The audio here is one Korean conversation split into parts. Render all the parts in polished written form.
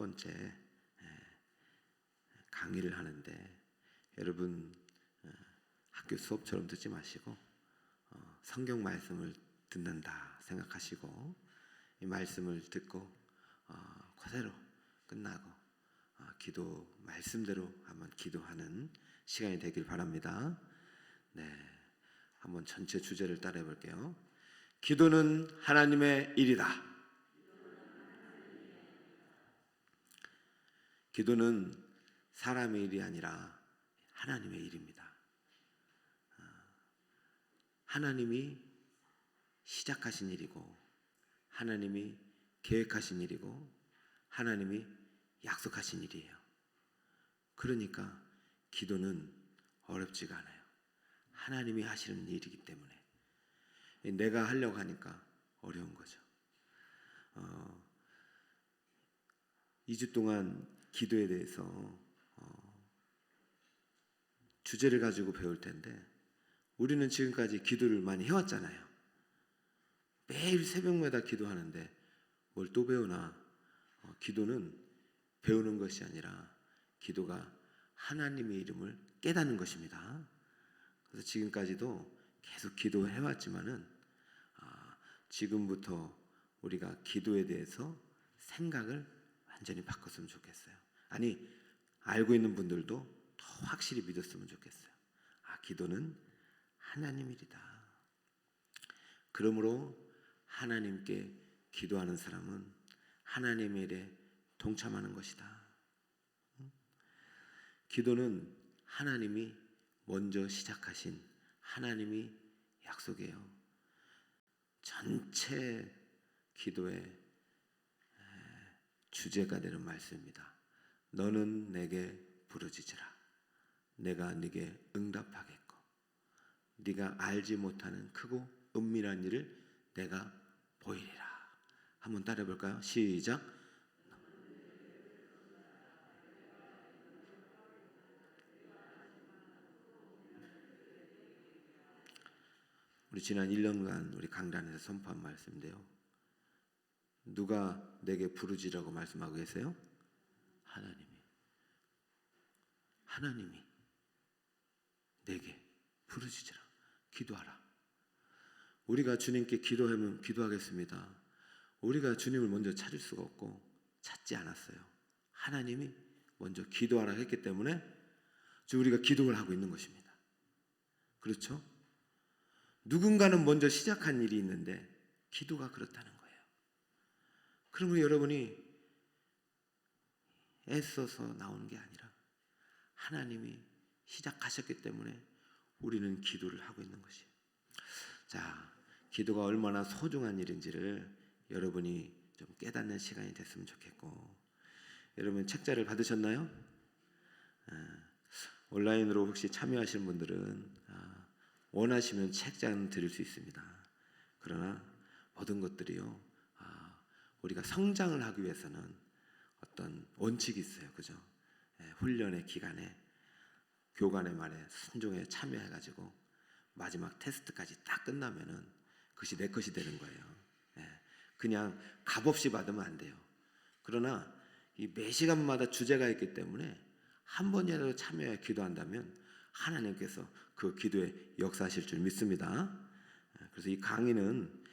번째 강의를 하는데 여러분 학교 수업처럼 듣지 마시고 성경 말씀을 듣는다 생각하시고 이 말씀을 듣고 그대로 끝나고 기도 말씀대로 한번 기도하는 시간이 되길 바랍니다. 네, 한번 전체 주제를 따라해 볼게요. 기도는 하나님의 일이다. 기도는 사람의 일이 아니라 하나님의 일입니다. 하나님이 시작하신 일이고 하나님이 계획하신 일이고 하나님이 약속하신 일이에요. 그러니까 기도는 어렵지가 않아요. 하나님이 하시는 일이기 때문에 내가 하려고 하니까 어려운 거죠. 2주 동안 기도에 대해서 주제를 가지고 배울 텐데 우리는 지금까지 기도를 많이 해왔잖아요. 매일 새벽마다 기도하는데 뭘 또 배우나? 기도는 배우는 것이 아니라 기도가 하나님의 이름을 깨닫는 것입니다. 그래서 지금까지도 계속 기도해왔지만은 지금부터 우리가 기도에 대해서 생각을 완전히 바꿨으면 좋겠어요. 아니, 알고 있는 분들도 더 확실히 믿었으면 좋겠어요. 기도는 하나님 일이다. 그러므로 하나님께 기도하는 사람은 하나님의 일에 동참하는 것이다. 기도는 하나님이 먼저 시작하신 하나님이 약속이에요. 전체 기도의 주제가 되는 말씀입니다. 너는 내게 부르짖으라. 내가 네게 응답하겠고 네가 알지 못하는 크고 은밀한 일을 내가 보이리라. 한번 따라해 볼까요? 시작. 우리 지난 1년간 우리 강단에서 선포한 말씀인데요. 누가 내게 부르짖으라고 말씀하고 계세요? 하나님이 내게 부르짖으라. 기도하라. 우리가 주님께 기도하면 기도하겠습니다. 우리가 주님을 먼저 찾을 수가 없고 찾지 않았어요. 하나님이 먼저 기도하라 했기 때문에 우리가 기도를 하고 있는 것입니다. 그렇죠? 누군가는 먼저 시작한 일이 있는데 기도가 그렇다는 거예요. 그러면 여러분이 애써서 나오는 게 아니라 하나님이 시작하셨기 때문에 우리는 기도를 하고 있는 것이에요. 자, 기도가 얼마나 소중한 일인지를 여러분이 좀 깨닫는 시간이 됐으면 좋겠고, 여러분 책자를 받으셨나요? 온라인으로 혹시 참여하시는 분들은 원하시면 책자는 드릴 수 있습니다. 그러나 모든 것들이요, 우리가 성장을 하기 위해서는 어떤 원칙이 있어요. 그죠? 훈련의 기간에 교관의 말에 순종에 참여해가지고 마지막 테스트까지 딱 끝나면은 그것이 내 것이 되는 거예요. 그냥 값없이 받으면 안 돼요. 그러나 이 매 시간마다 주제가 있기 때문에 한 번이라도 참여해 기도한다면 하나님께서 그 기도에 역사하실 줄 믿습니다. 그래서 이 강의는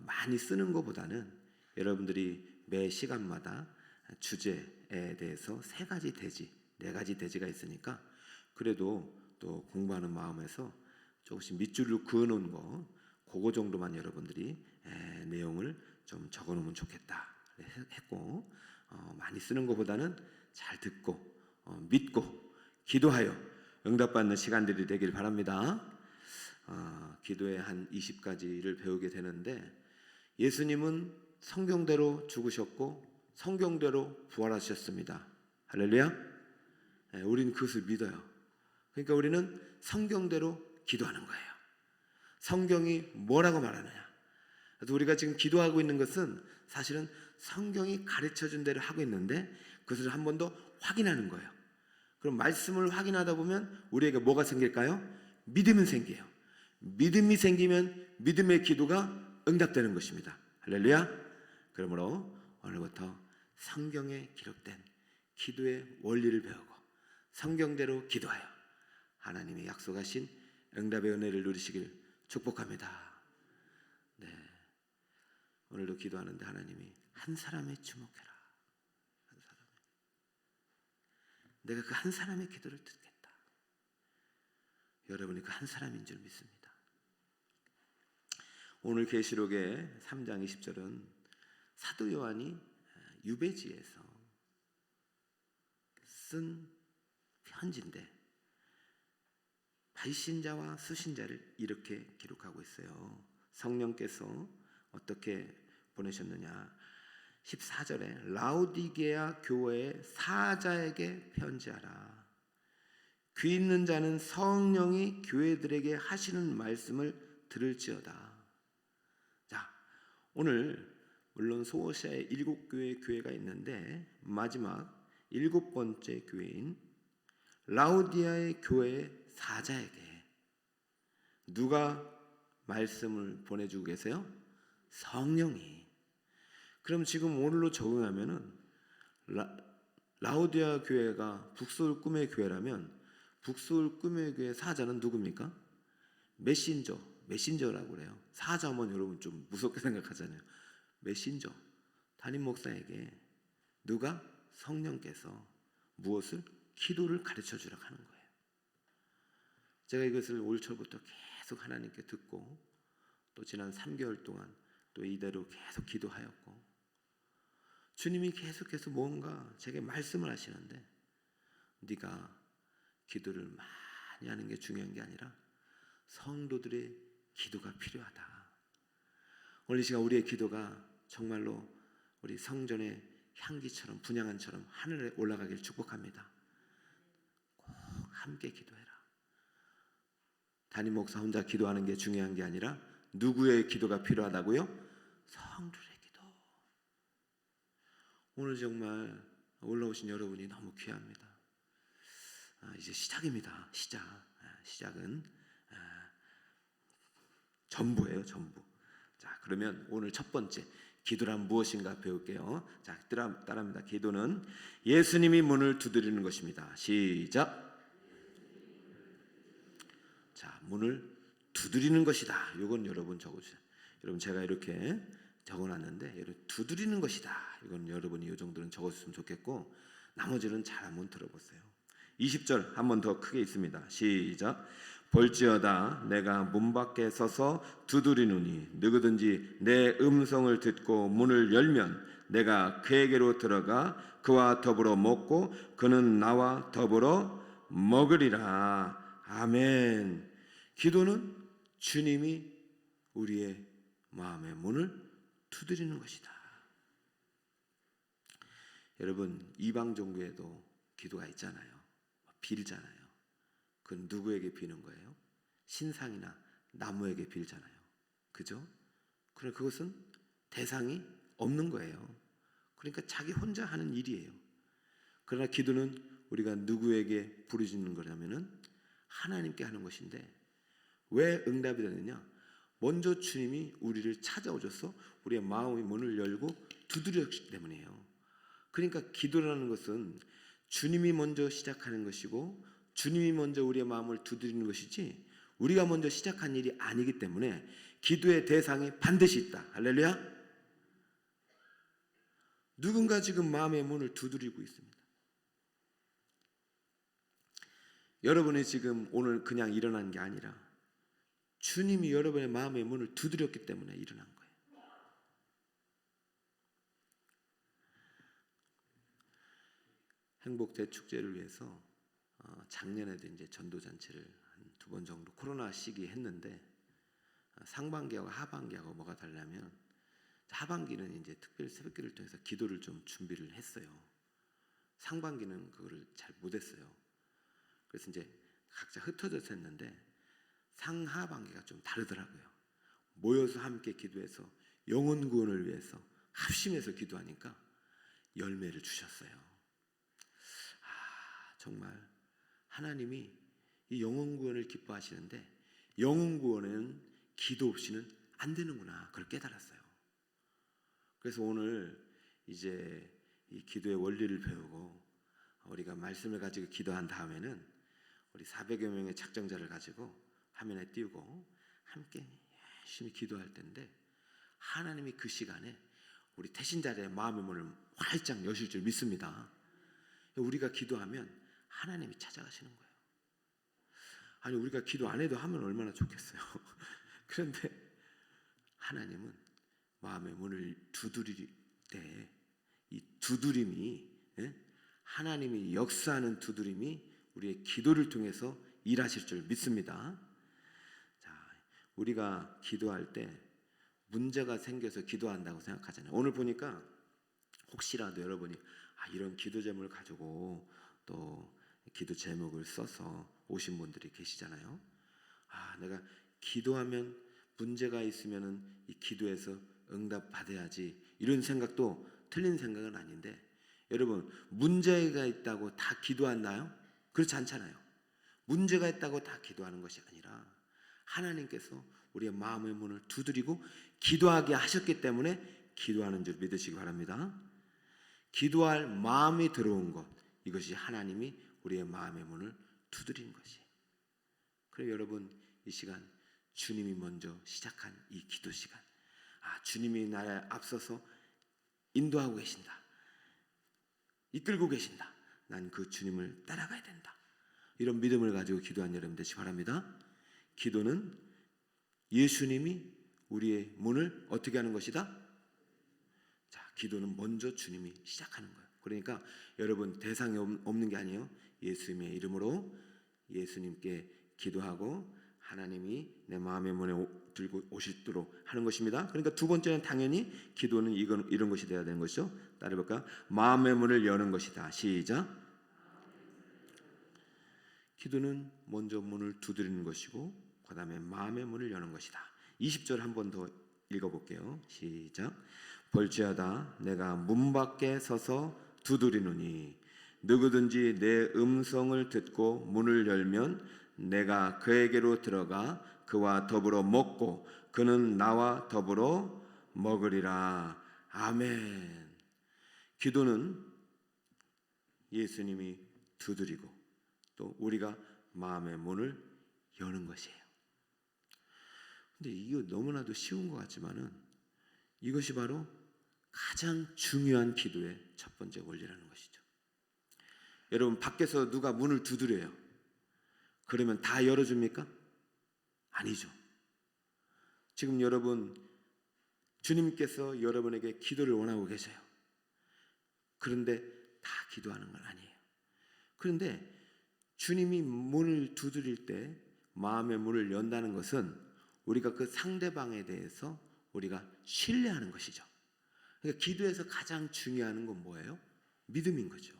많이 쓰는 것보다는 여러분들이 매 시간마다 주제에 대해서 3가지 대지, 4가지 대지가 있으니까 그래도 또 공부하는 마음에서 조금씩 밑줄로 그어놓은 거 그거 정도만 여러분들이 내용을 좀 적어놓으면 좋겠다 했고, 많이 쓰는 것보다는 잘 듣고 믿고 기도하여 응답받는 시간들이 되길 바랍니다. 기도의 한 20가지를 배우게 되는데, 예수님은 성경대로 죽으셨고 성경대로 부활하셨습니다. 할렐루야. 우리는 그것을 믿어요. 그러니까 우리는 성경대로 기도하는 거예요. 성경이 뭐라고 말하느냐. 그래서 우리가 지금 기도하고 있는 것은 사실은 성경이 가르쳐준 대로 하고 있는데 그것을 한 번 더 확인하는 거예요. 그럼 말씀을 확인하다 보면 우리에게 뭐가 생길까요? 믿음이 생겨요. 믿음이 생기면 믿음의 기도가 응답되는 것입니다. 할렐루야. 그러므로 오늘부터 성경에 기록된 기도의 원리를 배우고 성경대로 기도하여 하나님의 약속하신 응답의 은혜를 누리시길 축복합니다. 네, 오늘도 기도하는데 하나님이 한 사람에 주목해라. 한 사람에. 내가 그 한 사람의 기도를 듣겠다. 여러분이 그 한 사람인 줄 믿습니다. 오늘 계시록의 3장 20절은 사도 요한이 유배지에서 쓴 편지인데 발신자와 수신자를 이렇게 기록하고 있어요. 성령께서 어떻게 보내셨느냐? 14절에 라오디게아 교회의 사자에게 편지하라. 귀 있는 자는 성령이 교회들에게 하시는 말씀을 들을지어다. 자, 오늘 물론 소아시아에 7교회의 교회가 있는데 마지막 7번째 교회인 라오디아의 교회의 사자에게 누가 말씀을 보내주고 계세요? 성령이. 그럼 지금 오늘로 적용하면은 라오디아 교회가 북소울 꿈의 교회라면 북소울 꿈의 교회 사자는 누굽니까? 메신저라고 그래요. 사자면 여러분 좀 무섭게 생각하잖아요. 메신저, 담임 목사에게 누가? 성령께서 무엇을? 기도를 가르쳐 주라고 하는 거예요. 제가 이것을 올 초부터 계속 하나님께 듣고 또 지난 3개월 동안 또 이대로 계속 기도하였고 주님이 계속해서 뭔가 제게 말씀을 하시는데 네가 기도를 많이 하는 게 중요한 게 아니라 성도들의 기도가 필요하다. 오늘 이 시간 우리의 기도가 정말로 우리 성전의 향기처럼 분향한처럼 하늘에 올라가길 축복합니다. 꼭 함께 기도해라. 담임 목사 혼자 기도하는 게 중요한 게 아니라 누구의 기도가 필요하다고요? 성도의 기도. 오늘 정말 올라오신 여러분이 너무 귀합니다. 이제 시작입니다. 시작은 전부예요. 전부. 자, 그러면 오늘 첫 번째 기도란 무엇인가 배울게요. 자, 따라합니다. 기도는 예수님이 문을 두드리는 것입니다. 시작. 자, 문을 두드리는 것이다. 이건 여러분 적어주세요. 여러분 제가 이렇게 적어놨는데 여러분 두드리는 것이다. 이건 여러분이 이 정도는 적었으면 좋겠고 나머지는 잘 한번 들어보세요. 20절 한 번 더 크게 있습니다. 시작. 볼지어다 내가 문 밖에 서서 두드리노니 누구든지 내 음성을 듣고 문을 열면 내가 그에게로 들어가 그와 더불어 먹고 그는 나와 더불어 먹으리라. 아멘. 기도는 주님이 우리의 마음의 문을 두드리는 것이다. 여러분 이방 종교에도 기도가 있잖아요. 빌잖아요. 그건 누구에게 비는 거예요? 신상이나 나무에게 빌잖아요. 그죠? 그러나 그것은 대상이 없는 거예요. 그러니까 자기 혼자 하는 일이에요. 그러나 기도는 우리가 누구에게 부르짖는 거냐면은 하나님께 하는 것인데 왜 응답이 되느냐? 먼저 주님이 우리를 찾아오셔서 우리의 마음의 문을 열고 두드렸기 때문이에요. 그러니까 기도라는 것은 주님이 먼저 시작하는 것이고 주님이 먼저 우리의 마음을 두드리는 것이지 우리가 먼저 시작한 일이 아니기 때문에 기도의 대상이 반드시 있다. 할렐루야. 누군가 지금 마음의 문을 두드리고 있습니다. 여러분이 지금 오늘 그냥 일어난 게 아니라 주님이 여러분의 마음의 문을 두드렸기 때문에 일어난 거예요. 행복 대축제를 위해서 작년에도 이제 전도잔치를 한 2번 정도 코로나 시기 했는데 상반기하고 하반기하고 뭐가 다르냐면 하반기는 이제 특별히 새벽기를 통해서 기도를 좀 준비를 했어요. 상반기는 그거를 잘 못했어요. 그래서 이제 각자 흩어져서 했는데 상하반기가 좀 다르더라고요. 모여서 함께 기도해서 영혼 구원을 위해서 합심해서 기도하니까 열매를 주셨어요. 정말 하나님이 이 영혼 구원을 기뻐하시는데 영혼 구원은 기도 없이는 안 되는구나 그걸 깨달았어요. 그래서 오늘 이제 이 기도의 원리를 배우고 우리가 말씀을 가지고 기도한 다음에는 우리 400여 명의 작정자를 가지고 화면에 띄우고 함께 열심히 기도할 텐데 하나님이 그 시간에 우리 태신자들의 마음의 문을 활짝 여실 줄 믿습니다. 우리가 기도하면 하나님이 찾아가시는 거예요. 아니 우리가 기도 안 해도 하면 얼마나 좋겠어요. 그런데 하나님은 마음의 문을 두드릴 때 이 두드림이 하나님이 역사하는 두드림이 우리의 기도를 통해서 일하실 줄 믿습니다. 자, 우리가 기도할 때 문제가 생겨서 기도한다고 생각하잖아요. 오늘 보니까 혹시라도 여러분이 이런 기도 제목을 가지고 또 기도 제목을 써서 오신 분들이 계시잖아요. 내가 기도하면 문제가 있으면은 이 기도에서 응답 받아야지 이런 생각도 틀린 생각은 아닌데 여러분 문제가 있다고 다 기도하나요? 그렇지 않잖아요. 문제가 있다고 다 기도하는 것이 아니라 하나님께서 우리의 마음의 문을 두드리고 기도하게 하셨기 때문에 기도하는 줄 믿으시기 바랍니다. 기도할 마음이 들어온 것, 이것이 하나님이 우리의 마음의 문을 두드린 것이. 그래서 여러분 이 시간 주님이 먼저 시작한 이 기도 시간, 주님이 나에 앞서서 인도하고 계신다, 이끌고 계신다, 난 그 주님을 따라가야 된다, 이런 믿음을 가지고 기도한 여러분 되시기 바랍니다. 기도는 예수님이 우리의 문을 어떻게 하는 것이다? 자, 기도는 먼저 주님이 시작하는 거예요. 그러니까 여러분 대상이 없는 게 아니에요. 예수님의 이름으로 예수님께 기도하고 하나님이 내 마음의 문에 들고 오시도록 하는 것입니다. 그러니까 두 번째는 당연히 기도는 이런 것이 되어야 되는 것이죠. 따라해볼까요? 마음의 문을 여는 것이다. 시작. 기도는 먼저 문을 두드리는 것이고 그 다음에 마음의 문을 여는 것이다. 20절 한 번 더 읽어볼게요. 시작. 볼지어다 내가 문 밖에 서서 두드리노니 누구든지 내 음성을 듣고 문을 열면 내가 그에게로 들어가 그와 더불어 먹고 그는 나와 더불어 먹으리라. 아멘. 기도는 예수님이 두드리고 또 우리가 마음의 문을 여는 것이에요. 근데 이거 너무나도 쉬운 것 같지만은 이것이 바로 가장 중요한 기도의 첫 번째 원리라는 것이죠. 여러분 밖에서 누가 문을 두드려요. 그러면 다 열어줍니까? 아니죠. 지금 여러분 주님께서 여러분에게 기도를 원하고 계세요. 그런데 다 기도하는 건 아니에요. 그런데 주님이 문을 두드릴 때 마음의 문을 연다는 것은 우리가 그 상대방에 대해서 우리가 신뢰하는 것이죠. 그러니까 기도에서 가장 중요한 건 뭐예요? 믿음인 거죠.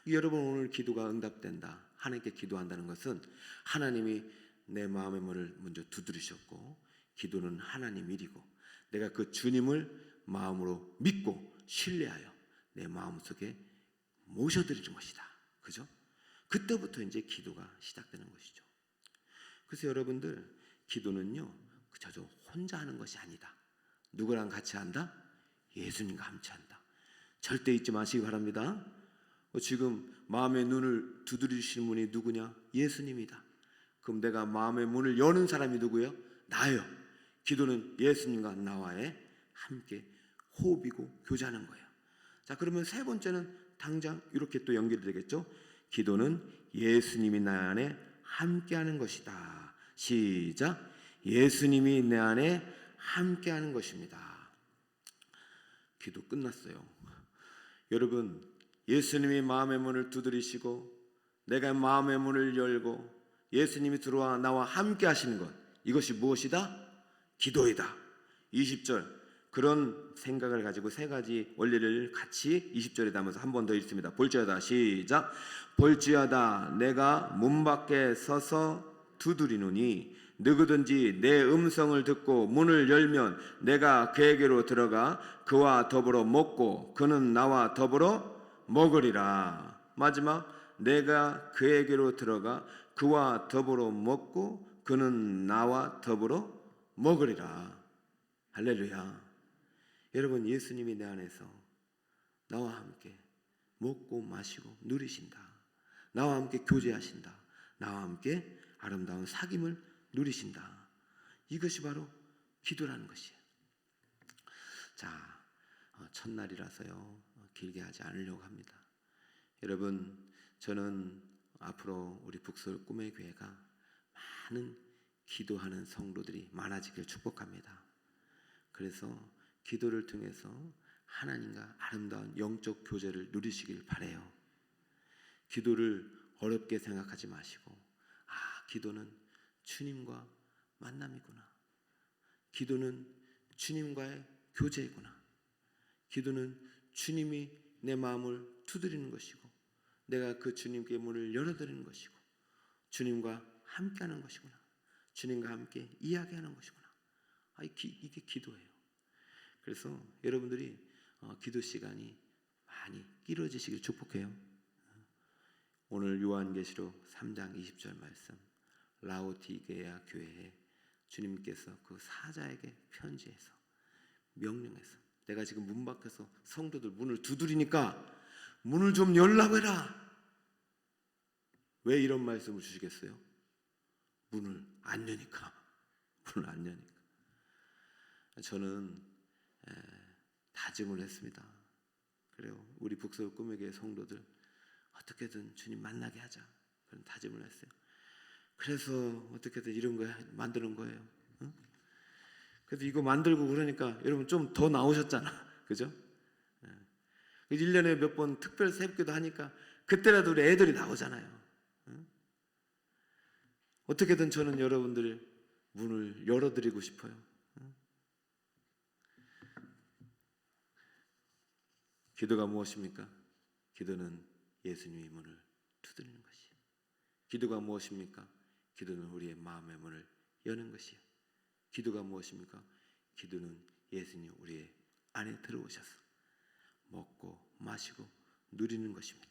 여러분 오늘 기도가 응답된다, 하나님께 기도한다는 것은 하나님이 내 마음의 문을 먼저 두드리셨고 기도는 하나님 일이고 내가 그 주님을 마음으로 믿고 신뢰하여 내 마음속에 모셔드리는 것이다. 그죠? 그때부터 이제 기도가 시작되는 것이죠. 그래서 여러분들 기도는요 저 혼자 하는 것이 아니다. 누구랑 같이 한다? 예수님과 함께 한다. 절대 잊지 마시기 바랍니다. 지금 마음의 눈을 두드리시는 분이 누구냐? 예수님이다. 그럼 내가 마음의 문을 여는 사람이 누구예요? 나예요. 기도는 예수님과 나와의 함께 호흡이고 교제하는 거예요. 자, 그러면 세 번째는 당장 이렇게 또 연결이 되겠죠? 기도는 예수님이 나 안에 함께하는 것이다. 시작. 예수님이 내 안에 함께하는 것입니다. 기도 끝났어요. 여러분 예수님이 마음의 문을 두드리시고 내가 마음의 문을 열고 예수님이 들어와 나와 함께 하시는 것, 이것이 무엇이다? 기도이다. 20절 그런 생각을 가지고 세 가지 원리를 같이 20절에 담아서 한 번 더 읽습니다. 볼지어다. 시작. 볼지어다 내가 문 밖에 서서 두드리노니 누구든지 내 음성을 듣고 문을 열면 내가 그에게로 들어가 그와 더불어 먹고 그는 나와 더불어 먹으리라. 마지막 내가 그에게로 들어가 그와 더불어 먹고 그는 나와 더불어 먹으리라. 할렐루야. 여러분 예수님이 내 안에서 나와 함께 먹고 마시고 누리신다. 나와 함께 교제하신다. 나와 함께 아름다운 사귐을 누리신다. 이것이 바로 기도라는 것이에요. 자, 첫날이라서요 길게 하지 않으려고 합니다. 여러분, 저는 앞으로 우리 북서울 꿈의 교회가 많은 기도하는 성도들이 많아지길 축복합니다. 그래서 기도를 통해서 하나님과 아름다운 영적 교제를 누리시길 바라요. 기도를 어렵게 생각하지 마시고, 기도는 주님과 만남이구나. 기도는 주님과의 교제이구나. 기도는 주님이 내 마음을 두드리는 것이고, 내가 그 주님께 문을 열어드리는 것이고, 주님과 함께하는 것이구나. 주님과 함께 이야기하는 것이구나. 이게 기도예요. 그래서 여러분들이 기도 시간이 많이 이루어지시길 축복해요. 오늘 요한계시록 3장 20절 말씀, 라오디게아 교회에 주님께서 그 사자에게 편지해서 명령해서, 내가 지금 문 밖에서 성도들 문을 두드리니까 문을 좀 열라고 해라. 왜 이런 말씀을 주시겠어요? 문을 안 여니까. 문을 안 여니까. 저는 다짐을 했습니다. 그래요. 우리 북서울 꿈의 교회 성도들 어떻게든 주님 만나게 하자. 그런 다짐을 했어요. 그래서 어떻게든 이런 거 만드는 거예요. 응? 그래서 이거 만들고 그러니까 여러분 좀 더 나오셨잖아. 그죠? 1년에 몇 번 특별 새벽기도 하니까 그때라도 우리 애들이 나오잖아요. 응? 어떻게든 저는 여러분들 문을 열어드리고 싶어요. 응? 기도가 무엇입니까? 기도는 예수님의 문을 두드리는 것이에요. 기도가 무엇입니까? 기도는 우리의 마음의 문을 여는 것이에요. 기도가 무엇입니까? 기도는 예수님 우리의 안에 들어오셔서 먹고 마시고 누리는 것입니다.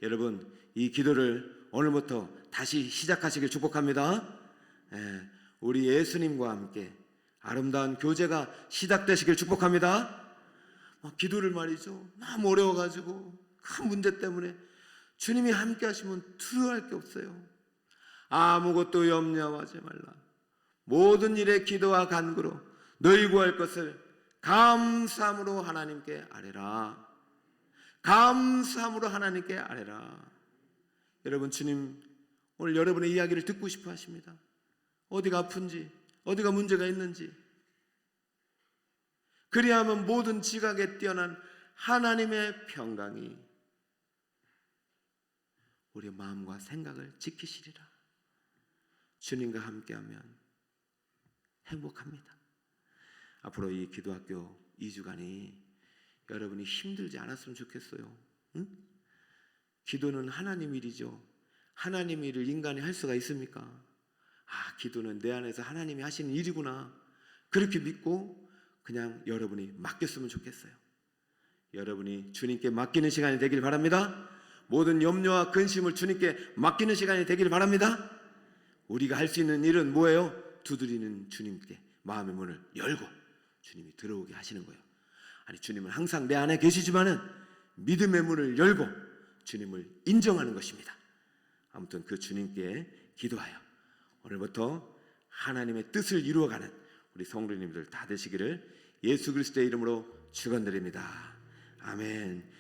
여러분, 이 기도를 오늘부터 다시 시작하시길 축복합니다. 우리 예수님과 함께 아름다운 교제가 시작되시길 축복합니다. 기도를 말이죠, 너무 어려워가지고 큰 문제 때문에 주님이 함께 하시면 두려워할 게 없어요. 아무것도 염려하지 말라. 모든 일에 기도와 간구로 너희 구할 것을 감사함으로 하나님께 아뢰라. 감사함으로 하나님께 아뢰라. 여러분, 주님 오늘 여러분의 이야기를 듣고 싶어 하십니다. 어디가 아픈지, 어디가 문제가 있는지. 그리하면 모든 지각에 뛰어난 하나님의 평강이 우리의 마음과 생각을 지키시리라. 주님과 함께하면 행복합니다. 앞으로 이 기도학교 2주간이 여러분이 힘들지 않았으면 좋겠어요. 응? 기도는 하나님 일이죠. 하나님 일을 인간이 할 수가 있습니까? 기도는 내 안에서 하나님이 하시는 일이구나. 그렇게 믿고 그냥 여러분이 맡겼으면 좋겠어요. 여러분이 주님께 맡기는 시간이 되길 바랍니다. 모든 염려와 근심을 주님께 맡기는 시간이 되길 바랍니다. 우리가 할 수 있는 일은 뭐예요? 두드리는 주님께 마음의 문을 열고 주님이 들어오게 하시는 거예요. 주님은 항상 내 안에 계시지만은 믿음의 문을 열고 주님을 인정하는 것입니다. 아무튼 그 주님께 기도하여 오늘부터 하나님의 뜻을 이루어가는 우리 성도님들 다 되시기를 예수 그리스도의 이름으로 축원드립니다. 아멘.